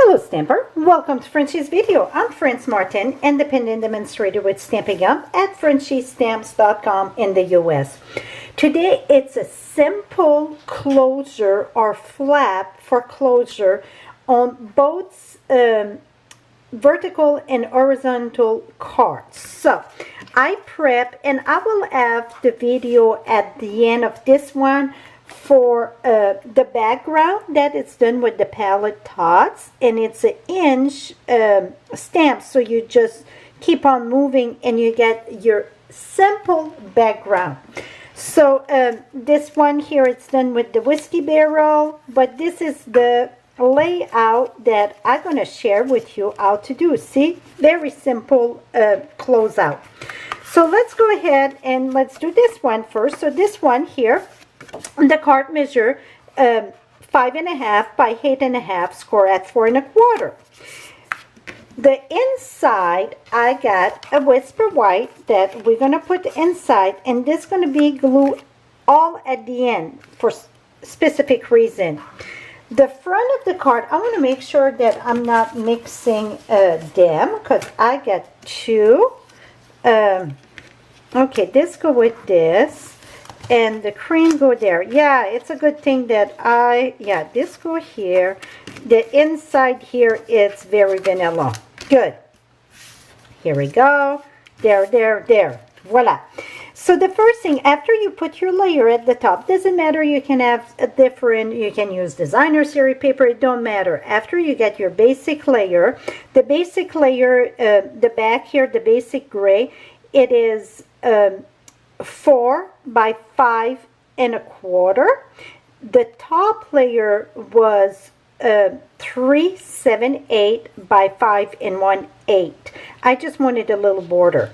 Hello Stamper, welcome to Frenchie's video. I'm France Martin, independent demonstrator with Stamping Up at FrenchieStamps.com in the US. Today it's a simple closure or flap for closure on both vertical and horizontal cards. So I prep, and I will have the video at the end of this one for the background that is done with the palette dots, and it's an inch stamp, so you just keep on moving and you get your simple background. So this one here, it's done with the whiskey barrel, but this is the layout that I'm going to share with you how to do. See, very simple closeout. So let's go ahead and let's do this one first. So this one here, the card measure 5.5 by 8.5, score at 4 1/4. The inside, I got a whisper white that we're going to put inside, and this is going to be glue all at the end for specific reason. The front of the card, I want to make sure that I'm not mixing them, because I got two. Okay, this go with this. And the cream go there. Yeah, it's a good thing that this go here. The inside here is very vanilla. Good. Here we go. There. Voila. So the first thing, after you put your layer at the top, doesn't matter, you can have a different, you can use designer series paper, it don't matter. After you get your basic layer, the basic layer, the back here, the basic gray, it is 4 by 5 1/4. The top layer was 3/7/8 by 5 1/8. I just wanted a little border.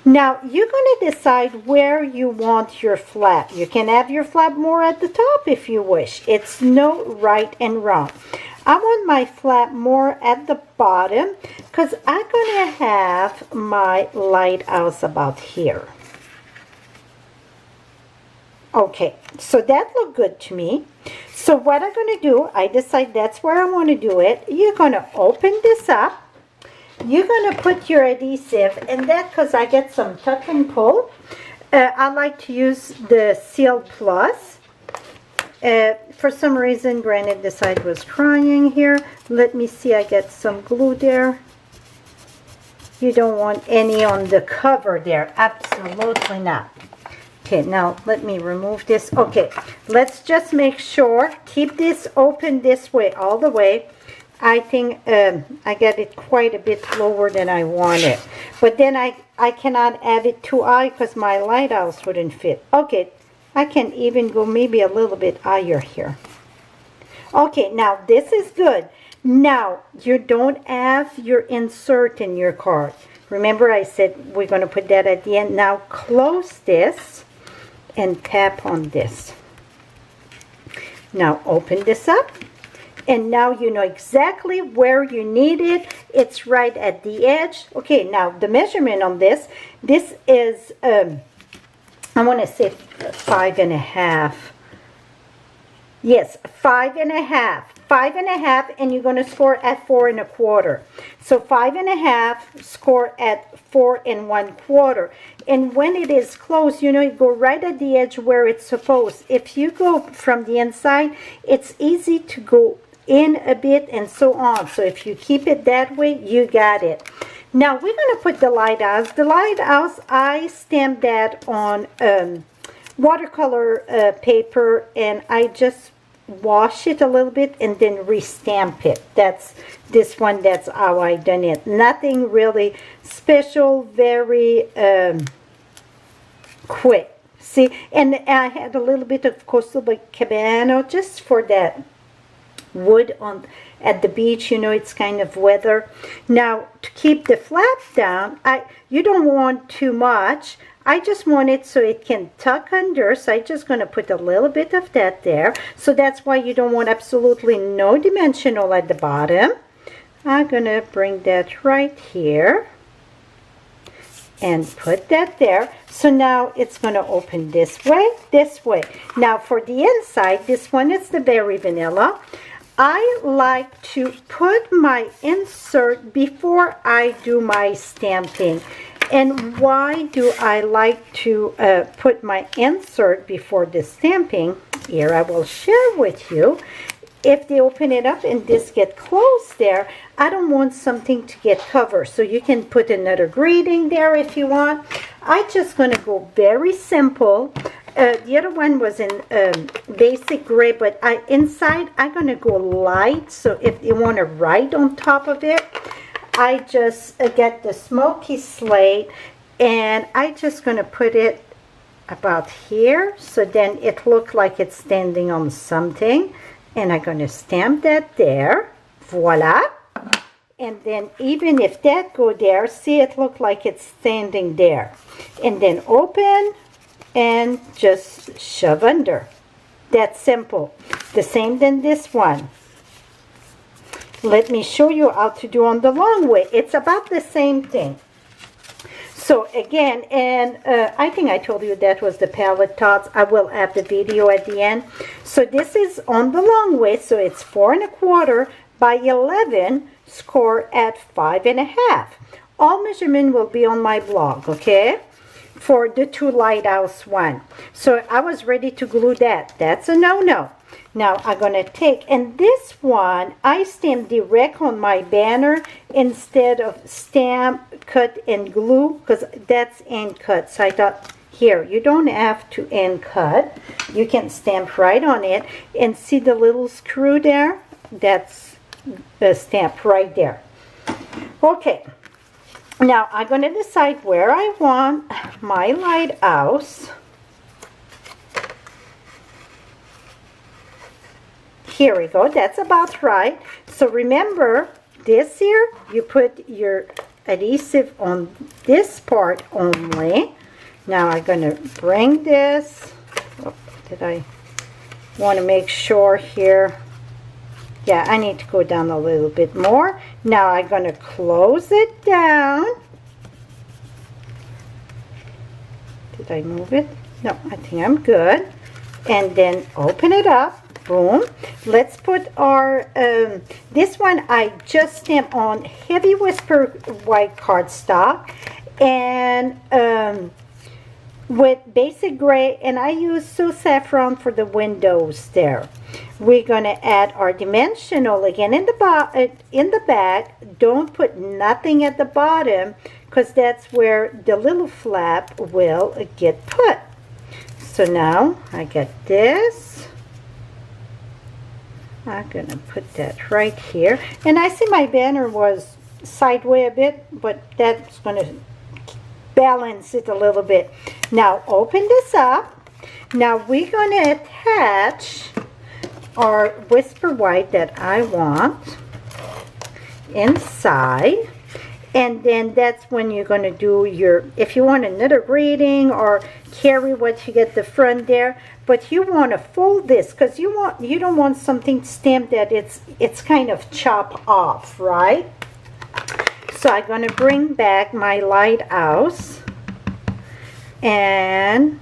Now you're going to decide where you want your flap. You can have your flap more at the top if you wish. It's no right and wrong. I want my flap more at the bottom because I'm going to have my lighthouse about here. Okay, so that looked good to me. So what I'm going to do, I decide that's where I want to do it. You're going to open this up. You're going to put your adhesive, and that because I get some tuck and pull. I like to use the Seal Plus. For some reason, Granite decided was crying here. Let me see, I get some glue there. You don't want any on the cover there. Absolutely not. Okay, now let me remove this. Okay, let's just make sure, keep this open this way, all the way. I think I got it quite a bit lower than I want it. But then I cannot have it too high because my lighthouse wouldn't fit. Okay, I can even go maybe a little bit higher here. Okay, now this is good. Now, you don't have your insert in your card. Remember I said we're going to put that at the end. Now close this and tap on this. Now open this up, and now you know exactly where you need it. It's right at the edge. Okay, now the measurement on this is I want to say 5.5. Yes, 5.5. 5.5, and you're going to score at 4 1/4. So 5.5, score at 4 1/4. And when it is closed, you know, you go right at the edge where it's supposed. If you go from the inside, it's easy to go in a bit and so on. So if you keep it that way, you got it. Now we're going to put the lighthouse. The lighthouse, I stamped that on watercolor paper, and I just wash it a little bit and then restamp it. That's this one, that's how I done it. Nothing really special, very quick. See, and I had a little bit of Coastal Cabana just for that wood on at the beach. You know, it's kind of weather. Now to keep the flap down, you don't want too much. I just want it so it can tuck under, so I'm just going to put a little bit of that there. So that's why you don't want absolutely no dimensional at the bottom. I'm going to bring that right here and put that there. So now it's going to open this way, this way. Now for the inside, this one is the berry vanilla. I like to put my insert before I do my stamping. And why do I like to put my insert before the stamping? Here I will share with you. If they open it up and this get closed there, I don't want something to get covered. So you can put another greeting there if you want. I'm just going to go very simple. The other one was in basic gray, but inside I'm going to go light. So if you want to write on top of it, I just get the smoky slate, and I just going to put it about here. So then it looks like it's standing on something. And I'm going to stamp that there. Voila. And then even if that go there, see, it look like it's standing there. And then open and just shove under. That's simple. The same than this one. Let me show you how to do on the long way. It's about the same thing. So again, and I think I told you that was the palette thoughts. I will have the video at the end. So this is on the long way. So it's 4 1/4 by 11, score at 5 1/2. All measurement will be on my blog, okay? For the 2 lighthouse one. So I was ready to glue that. That's a no-no. Now I'm going to take, and this one I stamp direct on my banner instead of stamp, cut, and glue, because that's end cut. So I thought, here, you don't have to end cut. You can stamp right on it. And see the little screw there? That's the stamp right there. Okay. Now I'm going to decide where I want my lighthouse. Here we go. That's about right. So remember, this here, you put your adhesive on this part only. Now I'm going to bring this. Oh, did I want to make sure here? Yeah, I need to go down a little bit more. Now I'm going to close it down. Did I move it? No, I think I'm good. And then open it up. Boom. Let's put our, this one I just stamped on heavy whisper white cardstock and with basic gray, and I use So Saffron for the windows there. We're going to add our dimensional again in the back. Don't put nothing at the bottom, because that's where the little flap will get put. So now I get this. I'm going to put that right here. And I see my banner was sideways a bit, but that's going to balance it a little bit. Now open this up. Now we're going to attach our whisper white that I want inside. And then that's when you're going to do your, if you want another greeting or carry what you get the front there, but you want to fold this because you don't want something stamped that it's kind of chopped off, right? So I'm going to bring back my lighthouse, and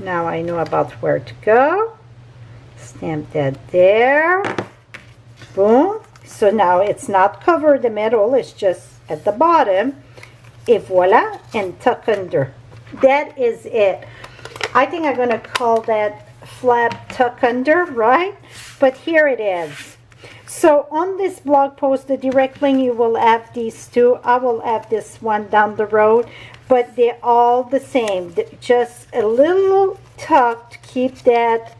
now I know about where to go. Stamp that there. Boom. So now it's not covered the middle, it's just at the bottom. Et voila, and tuck under. That is it. I think I'm going to call that flap tuck under, right? But here it is. So on this blog post, the direct link, you will have these two. I will have this one down the road, but they're all the same. Just a little tuck to keep that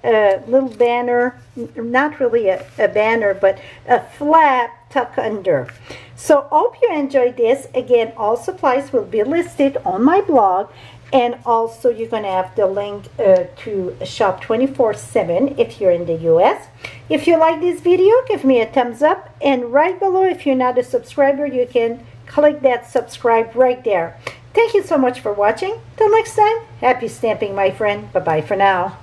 little banner, not really a banner, but a flap tuck under. So hope you enjoyed this. Again, all supplies will be listed on my blog. And also you're going to have the link to shop 24/7 if you're in the US. If you like this video, give me a thumbs up. And right below, if you're not a subscriber, you can click that subscribe right there. Thank you so much for watching. Till next time, happy stamping, my friend. Bye-bye for now.